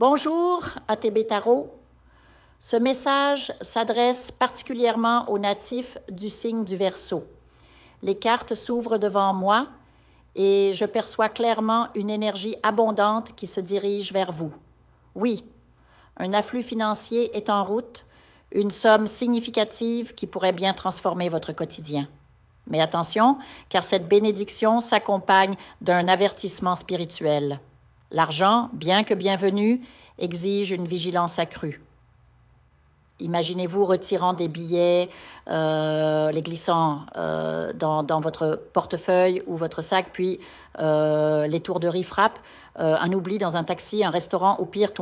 Bonjour ATB Tarot. Ce message s'adresse particulièrement aux natifs du signe du Verseau. Les cartes s'ouvrent devant moi et je perçois clairement une énergie abondante qui se dirige vers vous. Oui, un afflux financier est en route, une somme significative qui pourrait bien transformer votre quotidien. Mais attention, car cette bénédiction s'accompagne d'un avertissement spirituel. L'argent, bien que bienvenu, exige une vigilance accrue. Imaginez-vous retirant des billets, les glissant dans votre portefeuille ou votre sac, puis l'étourderie frappe, un oubli dans un taxi, un restaurant, au pire,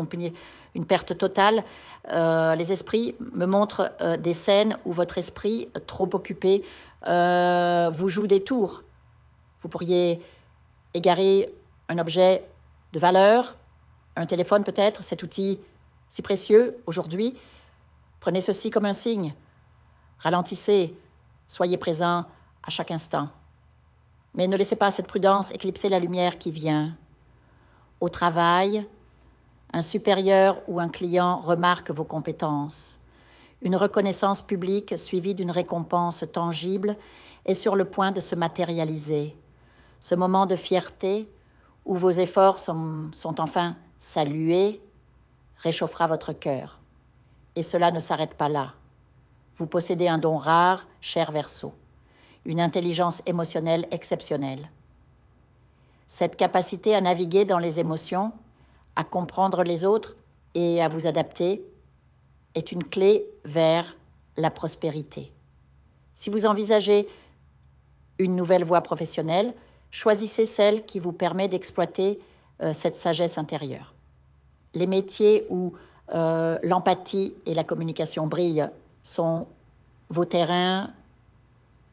une perte totale. Les esprits me montrent des scènes où votre esprit, trop occupé, vous joue des tours. Vous pourriez égarer un objet de valeur, un téléphone peut-être, cet outil si précieux aujourd'hui. Prenez ceci comme un signe. Ralentissez, soyez présent à chaque instant. Mais ne laissez pas cette prudence éclipser la lumière qui vient. Au travail, un supérieur ou un client remarque vos compétences. Une reconnaissance publique suivie d'une récompense tangible est sur le point de se matérialiser. Ce moment de fierté, où vos efforts sont enfin salués, réchauffera votre cœur. Et cela ne s'arrête pas là. Vous possédez un don rare, cher Verseau, une intelligence émotionnelle exceptionnelle. Cette capacité à naviguer dans les émotions, à comprendre les autres et à vous adapter est une clé vers la prospérité. Si vous envisagez une nouvelle voie professionnelle, choisissez celle qui vous permet d'exploiter cette sagesse intérieure. Les métiers où l'empathie et la communication brillent sont vos terrains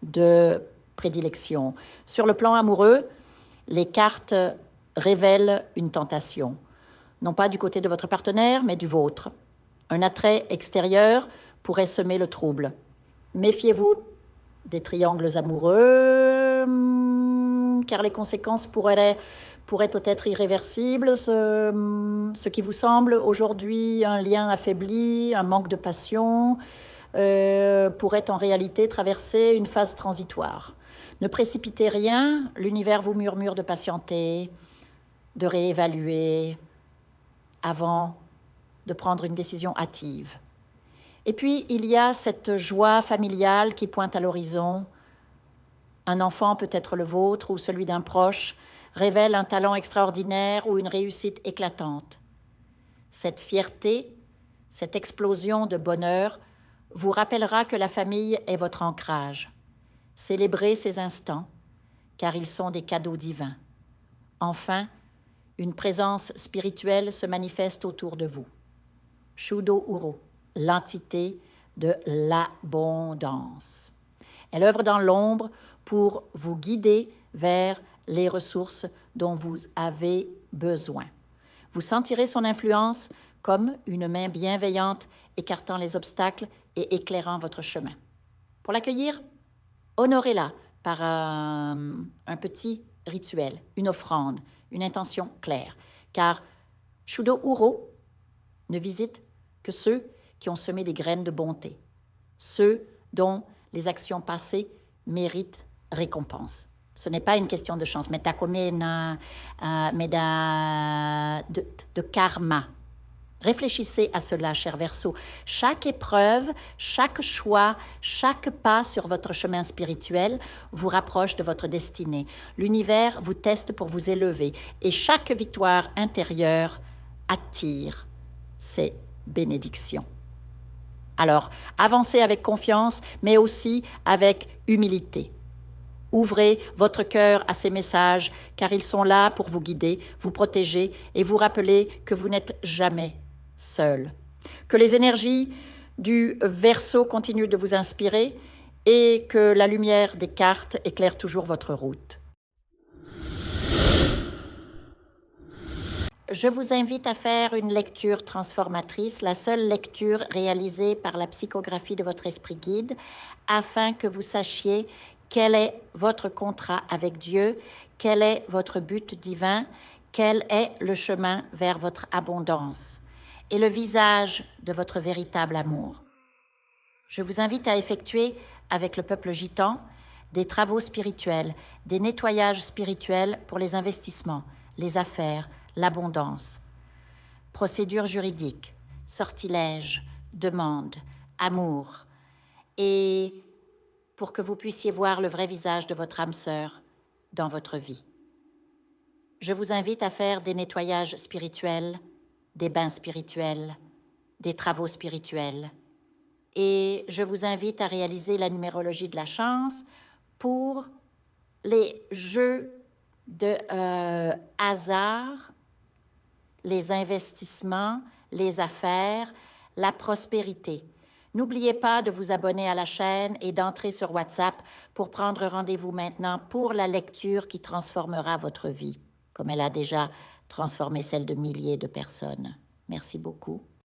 de prédilection. Sur le plan amoureux, les cartes révèlent une tentation, non pas du côté de votre partenaire, mais du vôtre. Un attrait extérieur pourrait semer le trouble. Méfiez-vous des triangles amoureux, car les conséquences pourraient être irréversibles. Ce qui vous semble aujourd'hui un lien affaibli, un manque de passion, pourrait en réalité traverser une phase transitoire. Ne précipitez rien, l'univers vous murmure de patienter, de réévaluer avant de prendre une décision hâtive. Et puis, il y a cette joie familiale qui pointe à l'horizon. Un enfant, peut être le vôtre ou celui d'un proche, révèle un talent extraordinaire ou une réussite éclatante. Cette fierté, cette explosion de bonheur vous rappellera que la famille est votre ancrage. Célébrez ces instants, car ils sont des cadeaux divins. Enfin, une présence spirituelle se manifeste autour de vous. Shudo Uro, l'entité de l'abondance. Elle œuvre dans l'ombre pour vous guider vers les ressources dont vous avez besoin. Vous sentirez son influence comme une main bienveillante écartant les obstacles et éclairant votre chemin. Pour l'accueillir, honorez-la par un petit rituel, une offrande, une intention claire, car Shudo Uro ne visite que ceux qui ont semé des graines de bonté, ceux dont les actions passées méritent récompense. Ce n'est pas une question de chance, mais de karma. Réfléchissez à cela, cher Verseau. Chaque épreuve, chaque choix, chaque pas sur votre chemin spirituel vous rapproche de votre destinée. L'univers vous teste pour vous élever et chaque victoire intérieure attire ses bénédictions. Alors, avancez avec confiance, mais aussi avec humilité. Ouvrez votre cœur à ces messages, car ils sont là pour vous guider, vous protéger et vous rappeler que vous n'êtes jamais seul. Que les énergies du Verseau continuent de vous inspirer et que la lumière des cartes éclaire toujours votre route. Je vous invite à faire une lecture transformatrice, la seule lecture réalisée par la psychographie de votre esprit guide, afin que vous sachiez quel est votre contrat avec Dieu, quel est votre but divin, quel est le chemin vers votre abondance et le visage de votre véritable amour. Je vous invite à effectuer avec le peuple gitan des travaux spirituels, des nettoyages spirituels pour les investissements, les affaires, l'abondance, procédures juridiques, sortilèges, demandes, amour, et pour que vous puissiez voir le vrai visage de votre âme sœur dans votre vie. Je vous invite à faire des nettoyages spirituels, des bains spirituels, des travaux spirituels. Et je vous invite à réaliser la numérologie de la chance pour les jeux de hasard, les investissements, les affaires, la prospérité. N'oubliez pas de vous abonner à la chaîne et d'entrer sur WhatsApp pour prendre rendez-vous maintenant pour la lecture qui transformera votre vie, comme elle a déjà transformé celle de milliers de personnes. Merci beaucoup.